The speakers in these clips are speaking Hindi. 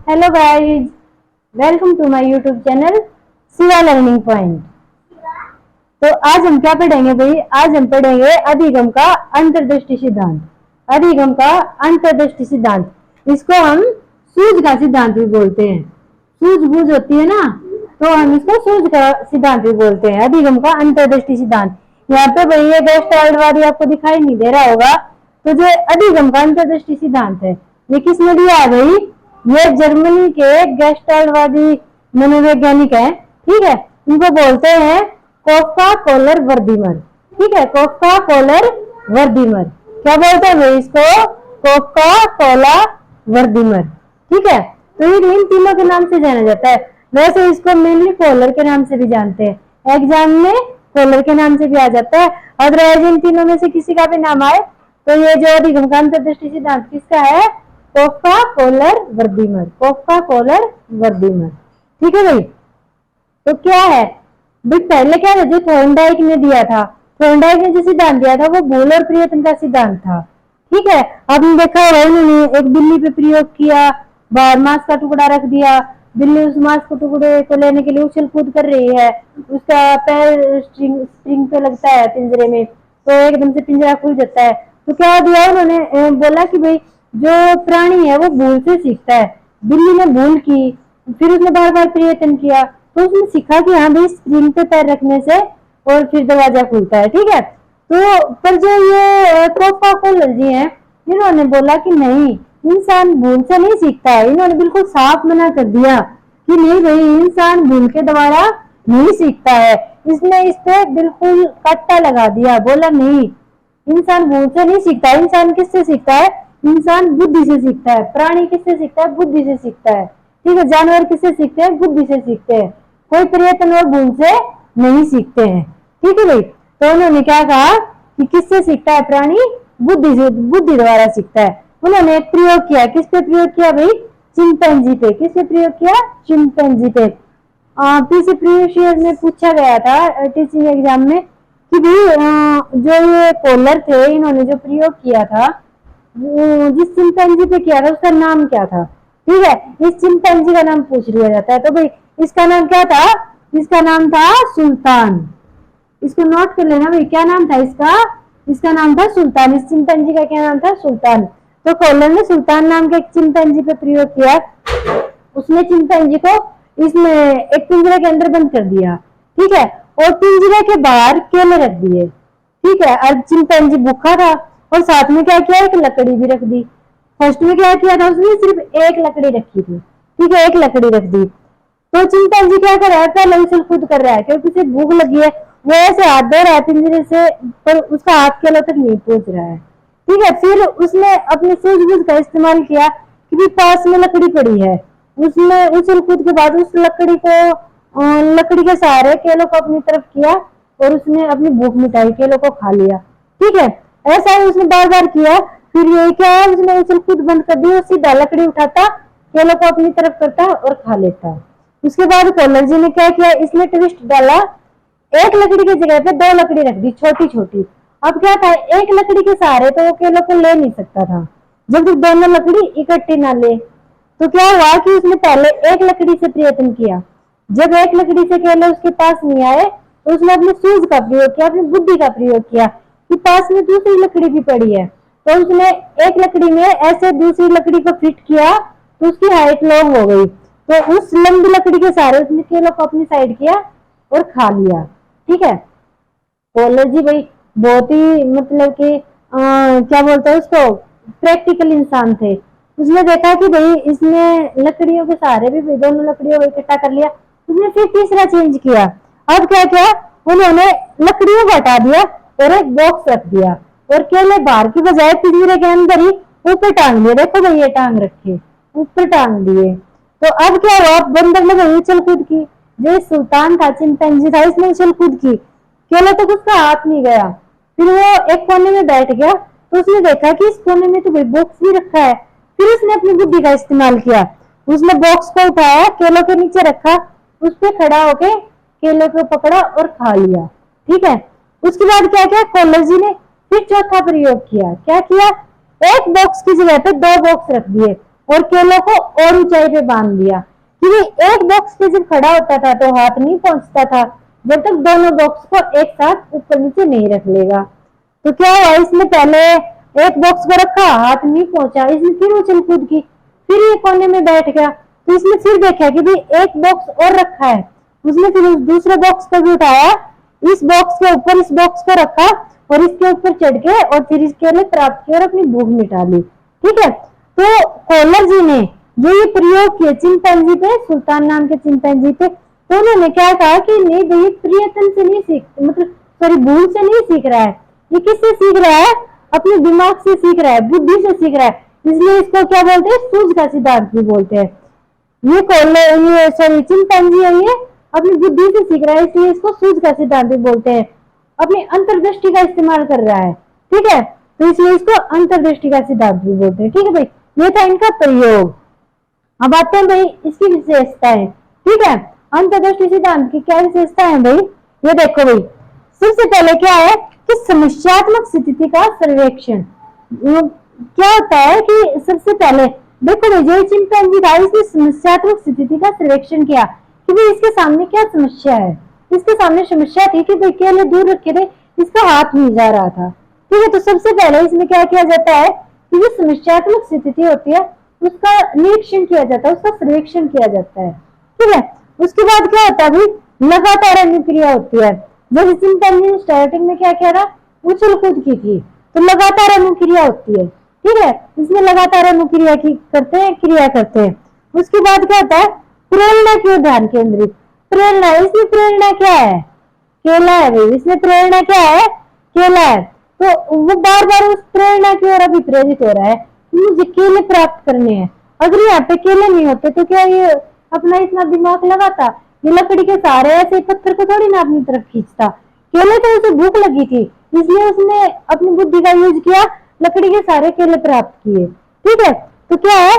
Hello guys, welcome to my YouTube channel Shiva learning point. तो आज हम क्या पढ़ेंगे भाई? आज हम पढ़ेंगे अधिगम का अंतर्दृष्टि सिद्धांत। अधिगम का अंतर्दृष्टि सिद्धांत, इसको हम सूझ का सिद्धांत भी बोलते हैं। सूझबूझ होती है ना, तो हम इसको सूझ का सिद्धांत भी बोलते हैं। अधिगम का अंतर्दृष्टि सिद्धांत। यहाँ पे भाई ये गेस्टाल्टवादी आपको दिखाई नहीं दे रहा होगा, तो जो अधिगम का अंतर्दृष्टि सिद्धांत है ये किसने दिया है भाई? ये जर्मनी के गेस्टाल्टवादी मनोवैज्ञानिक है। ठीक है, इनको बोलते हैं कोफका कोलर वर्दीमर। ठीक है, कोफका कोलर वर्दीमर। क्या बोलते हैं भाई इसको? कोफका कोला वर्दीमर। ठीक है, तो इन तीनों के नाम से जाना जाता है। वैसे इसको मेनली कोलर के नाम से भी जानते हैं, एग्जाम में कोलर के नाम से भी आ जाता है। अदरवाइज इन तीनों में से किसी का भी नाम आए तो ये जो अधिगम का अंतर्दृष्टि सिद्धांत किसका है? Koffka Kohler Wertheimer. Koffka Kohler Wertheimer. ठीक है भाई, तो क्या है भाई? पहले क्या था, जो थॉर्नडाइक ने दिया था, थॉर्नडाइक ने जो सिद्धांत दिया था वो भूल और प्रयत्न का सिद्धांत था। ठीक है, आपने देखा होगा उन्होंने एक बिल्ली पे प्रयोग किया, बाहर मांस का टुकड़ा रख दिया, बिल्ली उस मांस के टुकड़े को लेने के लिए उछल कूद कर रही है, उसका पैर स्प्रिंग पे लगता है पिंजरे में, तो एकदम से पिंजरा खुल जाता है। तो क्या दिया उन्होंने? बोला कि भाई जो प्राणी है वो भूल से सीखता है। बिल्ली ने भूल की, फिर उसने बार बार प्रयत्न किया, तो उसने सीखा कि हाँ भाई स्प्रिंग पे पैर रखने से और फिर दरवाजा खुलता है। ठीक है, तो पर जो ये कोफका कोलर जी हैं, इन्होंने बोला कि नहीं, इंसान भूल से नहीं सीखता है। इन्होंने बिल्कुल साफ मना कर दिया कि नहीं भाई, इंसान भूल के द्वारा नहीं सीखता है। इसने इस पे बिल्कुल कट्टा लगा दिया, बोला नहीं, इंसान भूल से नहीं सीखता। इंसान किससे सीखता है? इंसान बुद्धि से सीखता है। प्राणी किससे सीखता है? बुद्धि से सीखता है। ठीक है, जानवर किससे सीखते हैं? बुद्धि से सीखते हैं। कोई प्रयत्न और भूल से नहीं सीखते हैं। ठीक है भाई, तो उन्होंने क्या कहा कि किससे सीखता है प्राणी? बुद्धि से, बुद्धि द्वारा सीखता है। उन्होंने एक प्रयोग किया, किस पे प्रयोग किया भाई? चिंपैंजी पे। किससे प्रयोग किया? चिंपैंजी पे। पीछे प्रीवियस ईयर में पूछा गया था टीचिंग एग्जाम में कि भाई जो ये कोलर थे, इन्होंने जो प्रयोग किया था जिस चिंपैंजी पे किया था उसका नाम क्या था? ठीक है, इस चिंपैंजी का नाम पूछ लिया जाता है। तो भाई इसका नाम क्या था? इसका नाम था सुल्तान। इसको नोट कर लेना भाई, क्या नाम था इसका? इसका नाम था सुल्तान। इस चिंपैंजी का क्या नाम था? सुल्तान। तो कोलर ने सुल्तान नाम के एक चिंपैंजी पे प्रयोग किया। उसने चिंपैंजी को इसमें एक पिंजरे के अंदर बंद कर दिया। ठीक है, और पिंजरे के बाहर केले रख दिए। ठीक है, और चिंपैंजी भूखा था, और साथ में क्या किया? एक लकड़ी भी रख दी। फर्स्ट में क्या किया था उसने? सिर्फ एक लकड़ी रखी थी। ठीक है, एक लकड़ी रख दी। तो चिंपैंजी क्या कर रहा है? पहले उछल कूद कर रहा है क्योंकि उसे भूख लगी है। वो ऐसे हाथ दे रहा है पिंजरे से, पर उसका हाथ केलों तक नहीं पहुंच रहा है। ठीक है, फिर उसने अपनी सूझबूझ का इस्तेमाल किया कि भी पास में लकड़ी पड़ी है। उसने उछल कूद के बाद उस लकड़ी को, लकड़ी के सहारे केलों को अपनी तरफ किया और उसने अपनी भूख मिटाई, केलों को खा लिया। ठीक है, ऐसा ही उसने बार बार किया। फिर ये क्या है, उसने उछल कूद बंद कर दी, सीधा लकड़ी उठाता, केलों को अपनी तरफ करता और खा लेता। उसके बाद कोलर जी ने क्या किया? इसने ट्विस्ट डाला, एक लकड़ी की जगह पे दो लकड़ी रख दी, छोटी छोटी। अब क्या था, एक लकड़ी के सहारे तो वो केलों को ले नहीं सकता था जब तक दोनों लकड़ी इकट्ठी ना ले। तो क्या हुआ कि उसने पहले एक लकड़ी से प्रयत्न किया। जब एक लकड़ी से केले उसके पास नहीं आए तो उसने अपनी सूझ का प्रयोग किया, अपनी बुद्धि का प्रयोग किया कि पास में दूसरी लकड़ी भी पड़ी है। तो उसने एक लकड़ी में ऐसे दूसरी लकड़ी को फिट किया तो उसकी हाइट लॉन्ग हो गई। तो उस लंबी लकड़ी के सहारे उसने केलों को अपनी साइड किया और खा लिया। ठीक है, कोलर जी भाई बहुत ही मतलब कि क्या बोलते हैं उसको, प्रैक्टिकल इंसान थे। उसने देखा कि भाई इसने लकड़ियों के सहारे भी दोनों लकड़ियों को इकट्ठा कर लिया। उसने फिर तीसरा चेंज किया। अब क्या किया? उन्होंने लकड़ियों को हटा दिया और एक बॉक्स रख दिया और केले बाहर की बजाय पिंजरे के अंदर ही ऊपर टांग दिए। देखो भाई ये टांग रखे, ऊपर टांग दिए। तो अब क्या हुआ? बंदर ने भाई उछल कूद की। जो सुल्तान था, चिंपैंजी था, इसने उछल कूद की, केले तक उसका हाथ नहीं गया। फिर वो एक कोने में बैठ गया। तो उसने देखा कि इस कोने में तो भाई बॉक्स भी रखा है। फिर उसने अपनी बुद्धि का इस्तेमाल किया। उसने बॉक्स को उठाया, केलों के नीचे रखा, उस पे खड़ा होके केले को पकड़ा और खा लिया। ठीक है, उसके बाद क्या किया? कोलर जी ने फिर चौथा प्रयोग किया। क्या किया? एक बॉक्स की जगह पे दो बॉक्स रख दिए और केलों को और ऊंचाई पे बांध दिया कि भाई एक बॉक्स पे जब खड़ा होता था तो हाथ नहीं पहुंचता था, जब तक दोनों बॉक्स को एक साथ ऊपर नीचे नहीं रख लेगा। तो क्या हुआ, इसने पहले एक बॉक्स को रखा, हाथ नहीं पहुंचा, इसने फिर उछल कूद की, फिर ये कोने में बैठ गया। तो इसने फिर देखा कि भाई एक बॉक्स और रखा है, उसने फिर उस दूसरे बॉक्स को भी उठाया, इस बॉक्स के ऊपर इस बॉक्स को रखा और इसके ऊपर चढ़ के और फिर इसके लिए प्राप्त किया और अपनी भूख मिटा ली। ठीक है, तो कोलर जी ने जो ये प्रयोग किया चिंपैंजी पे, सुल्तान नाम के चिंपैंजी पे, तो उन्होंने क्या कहा कि नहीं भाई प्रियतम से नहीं सीख, मतलब सॉरी भूल से नहीं सीख रहा है, ये किससे सीख रहा है, अपने दिमाग से सीख रहा है, बुद्धि से सीख रहा है, इसलिए इसको क्या बोलते हैं, सूझ का सिद्धांत भी बोलते हैं। ये सॉरी चिंपैंजी है, ये अपनी बुद्धि से सीख रहा है, इसलिए इसको सूझ का सिद्धांत भी बोलते हैं, अपनी अंतर्दृष्टि का इस्तेमाल कर रहा है। ठीक है, तो इसलिए इसको अंतर्दृष्टि का सिद्धांत भी बोलते हैं। ठीक है भाई, ये था इनका प्रयोग। अब आते हैं भाई इसकी विशेषताएं। ठीक है, अंतर्दृष्टि सिद्धांत की क्या विशेषता है भाई, ये देखो भाई, सबसे पहले क्या है कि समस्यात्मक स्थिति का सर्वेक्षण। क्या होता है कि सबसे पहले देखो भाई जो चिंपैंजी था इसने समस्यात्मक स्थिति का सर्वेक्षण किया कि भाई इसके सामने क्या समस्या है। इसके सामने समस्या थी कि भाई केले दूर रखे थे, इसका हाथ नहीं जा रहा था। ठीक है, तो सबसे पहले इसमें क्या किया जाता है कि जो समस्यात्मक स्थिति होती है उसका निरीक्षण किया जाता है, उसका सर्वेक्षण किया जाता है। ठीक है, उसके बाद क्या होता है भाई, लगातार अनुक्रिया होती है। जैसे चिंपैंजी ने स्टार्टिंग में क्या किया था, उछल कूद की थी, तो लगातार अनुक्रिया होती है। ठीक है, इसमें लगातार अनुक्रिया की करते हैं, क्रिया करते हैं। उसके बाद क्या होता है, प्रेरणा की ओर ध्यान केंद्रित। प्रेरणा, इसमें प्रेरणा क्या है, केला है भाई, इसमें प्रेरणा क्या है, केला है, तो वो बार बार उस प्रेरणा की ओर अभी प्रेरित हो रहा है, मुझे केले प्राप्त करने हैं। अगर यहाँ पे केले नहीं होते तो क्या ये अपना इतना दिमाग लगाता, ये लकड़ी के सहारे ऐसे पत्थर को थोड़ी ना अपनी तरफ खींचता। केले तो उसे भूख लगी थी, इसलिए उसने अपनी बुद्धि का यूज किया, लकड़ी के सहारे केले प्राप्त किए। ठीक है, तो क्या है,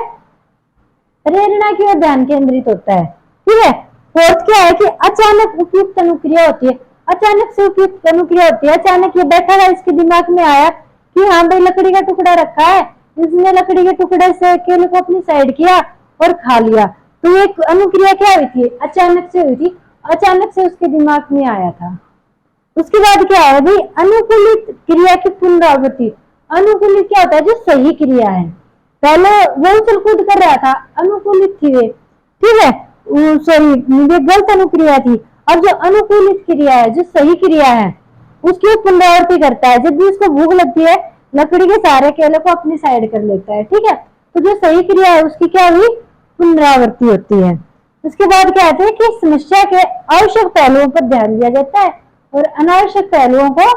प्रेरणा की ओर ध्यान केंद्रित होता है। ठीक है, फोर्थ क्या है कि अचानक उपयुक्त अनुक्रिया होती है। अचानक से उपयुक्त अनुक्रिया होती है, अचानक ये बैठा रहा, इसके दिमाग में आया कि हाँ भाई लकड़ी का टुकड़ा रखा है, इसने लकड़ी के टुकड़े से केले को अपनी साइड किया और खा लिया। तो एक अनुक्रिया क्या हुई थी, अचानक से हुई थी, अचानक से उसके दिमाग में आया था। उसके बाद क्या है भाई, अनुकूलित क्रिया की पुनरावृत्ति। अनुकूलित क्या होता है, जो सही क्रिया है। पहले वो उछल कूद कर रहा था, अनुकूलित थी वे, ठीक है, सॉरी ये गलत अनुक्रिया थी। अब जो अनुकूलित क्रिया है, जो सही क्रिया है, उसकी पुनरावृत्ति करता है। जब भी उसको भूख लगती है, लकड़ी के सारे केले को अपनी साइड कर लेता है। ठीक है, तो जो सही क्रिया है उसकी क्या हुई, पुनरावृत्ति होती है। उसके बाद क्या कहते हैं कि समस्या के आवश्यक पहलुओं पर ध्यान दिया जाता है और अनावश्यक पहलुओं को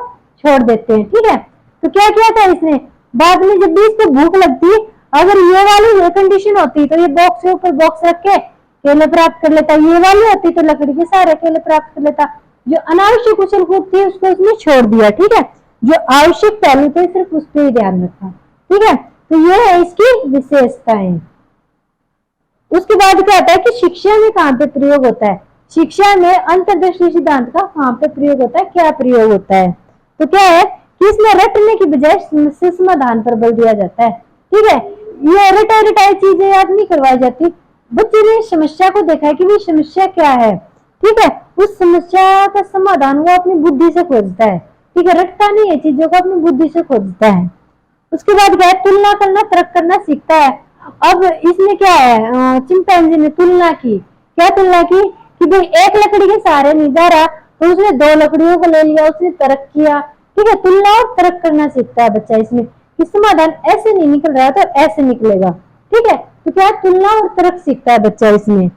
छोड़ देते हैं। ठीक है, तो क्या किया था इसने, बाद में जब भी इसको भूख लगती, अगर ये वाली ये कंडीशन होती तो ये बॉक्स के ऊपर बॉक्स रख के केले प्राप्त कर लेता, ये वाली होती तो लकड़ी के सारे केले प्राप्त कर लेता। जो अनावश्यक उछल कूद थी उसको इसने छोड़ दिया। ठीक है, जो आवश्यक पहलू थे सिर्फ उस पर ही ध्यान रखा। ठीक है, तो ये है इसकी विशेषताएं। उसके बाद क्या होता है कि शिक्षा में कहाँ पे प्रयोग होता है, शिक्षा में अंतर्दृष्टि सिद्धांत का कहाँ पे प्रयोग होता है, क्या प्रयोग होता है। तो क्या है कि इसमें रटने की बजाय समस्या समाधान पर बल दिया जाता है। ठीक है, ये रटाई रटाई चीजें याद नहीं करवाई जाती, बच्चे ने समस्या को देखा है कि भाई समस्या क्या है। ठीक है, उस समस्या का समाधान वो अपनी बुद्धि से खोजता है। ठीक है, रटता नहीं है चीजों को, अपनी बुद्धि से खोजता है। उसके बाद क्या है, तुलना करना, तर्क करना सीखता है। अब इसमें क्या है, चिंपैंजी ने तुलना की। क्या तुलना की कि भाई एक लकड़ी के सहारे नहीं जा रहा तो उसने दो लकड़ियों को ले लिया, उसने तर्क किया। ठीक है, तुलना और तर्क करना सीखता है बच्चा इसमें कि समाधान ऐसे नहीं निकल रहा तो ऐसे निकलेगा। ठीक है, तो क्या तुलना और तर्क सीखता है बच्चा इसमें।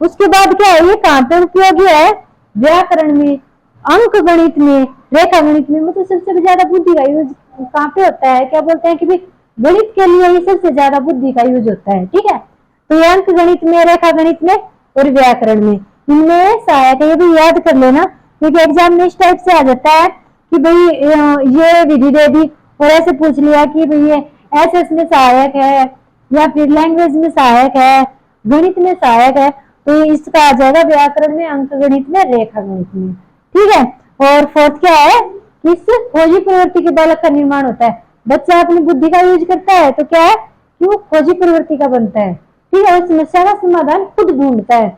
उसके बाद क्या है, ये कहाँ पे उपयोगी है, व्याकरण में, अंक गणित में, रेखा गणित में। मतलब सबसे ज्यादा बुद्धि का यूज कहाँ पे होता है, क्या बोलते हैं कि भाई गणित के लिए ये सबसे ज्यादा बुद्धि का यूज होता है। ठीक है, तो ये अंक गणित में, रेखा गणित में और व्याकरण में, इनमें सहायक है। ये भी याद कर लेना क्योंकि एग्जाम में इस टाइप से आ जाता है कि भाई ये विधि दे दी और ऐसे पूछ लिया कि भाई ये एसएस में सहायक है या फिर लैंग्वेज में सहायक है, गणित में सहायक है, तो इसका आ जाएगा व्याकरण में, अंक गणित में, रेखा गणित में। ठीक है, और फोर्थ क्या है कि इससे खोजी प्रवृत्ति के बालक का निर्माण होता है। बच्चा अपनी बुद्धि का यूज करता है तो क्या है क्यों? खोजी प्रवृत्ति का बनता है। ठीक है, समस्या का समाधान खुद ढूंढता है,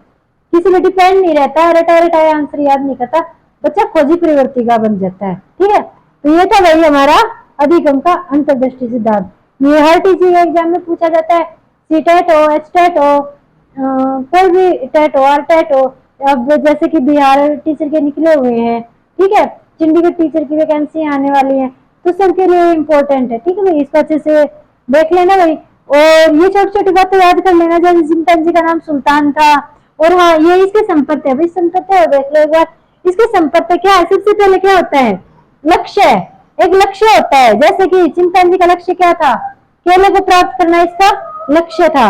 किसी पे डिपेंड नहीं रहता, रटाए रटाए आंसर याद नहीं करता, बच्चा खोजी प्रवृत्ति का बन जाता है। ठीक है, तो ये था भाई हमारा अधिगम का अंतर्दृष्टि सिद्धांत। ये हर टीचिंग एग्जाम में पूछा जाता है, सी टेट हो, एच टेट हो, कोई भी टेट हो, आर टेट हो। अब जैसे कि बिहार टीचर के निकले हुए हैं, ठीक है, चंडीगढ़ टीचर की वैकेंसी आने वाली है, तो सबके लिए इम्पोर्टेंट है। ठीक है भाई, इसको अच्छे से देख लेना भाई, और ये छोटी छोटी बातें याद कर लेना। जैसे चिंपैंजी का नाम सुल्तान था, और हाँ ये इसके संपत्ति है भाई, संपत्ति है देख लो एक बार, इसके संपत्ति क्या है? सबसे पहले क्या होता है? लक्ष्य। एक लक्ष्य होता है, जैसे कि चिंपैंजी का लक्ष्य क्या था? केले को प्राप्त करना इसका लक्ष्य था।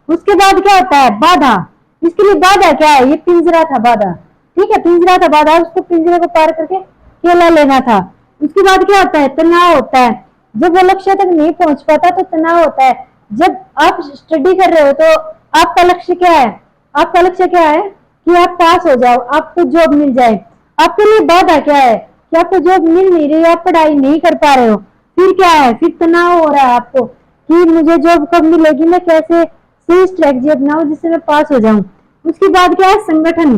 उसके बाद क्या होता है? बाधा। इसके लिए बाधा क्या है? ये पिंजरा था बाधा। ठीक है, पिंजरा था बाधा, उसको पिंजरे को पार करके केला लेना था। उसके बाद क्या होता है? तनाव होता है, जब वो लक्ष्य तक नहीं पहुंच पाता तो तनाव होता है। जब आप स्टडी कर रहे हो तो आपका लक्ष्य क्या है? आपका लक्ष्य क्या है? कि आप पास हो जाओ, आपको जॉब मिल जाए। आपके लिए बाधा क्या है? कि आपको जॉब मिल नहीं रही, आप पढ़ाई नहीं कर पा रहे हो। फिर क्या है? फिर तनाव हो रहा है आपको कि मुझे जॉब कब मिलेगी, मैं कैसे सही स्ट्रेटजी अपनाऊं जिससे मैं पास हो जाऊं। उसके बाद क्या है? संगठन।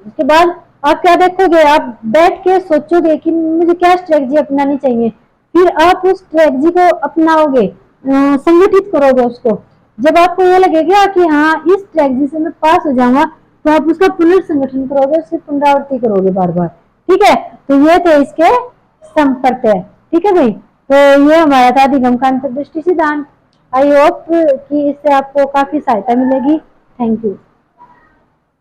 उसके बाद आप क्या देखोगे? आप बैठ के सोचोगे कि मुझे क्या स्ट्रेटजी अपनानी चाहिए, फिर आप उस स्ट्रेटजी को अपनाओगे, संगठित करोगे उसको। जब आपको ये लगेगा कि हाँ इस स्ट्रेटजी से मैं पास हो जाऊंगा, तो आप उसका पुनर्संगठन करोगे, उसकी पुनरावृत्ति करोगे बार बार। ठीक है, तो ये थे इसके संपर्क है। ठीक है भाई, तो ये हमारा था अधिगम का अंतर्दृष्टि सिद्धांत। आई होप कि इससे आपको काफी सहायता मिलेगी। Thank you.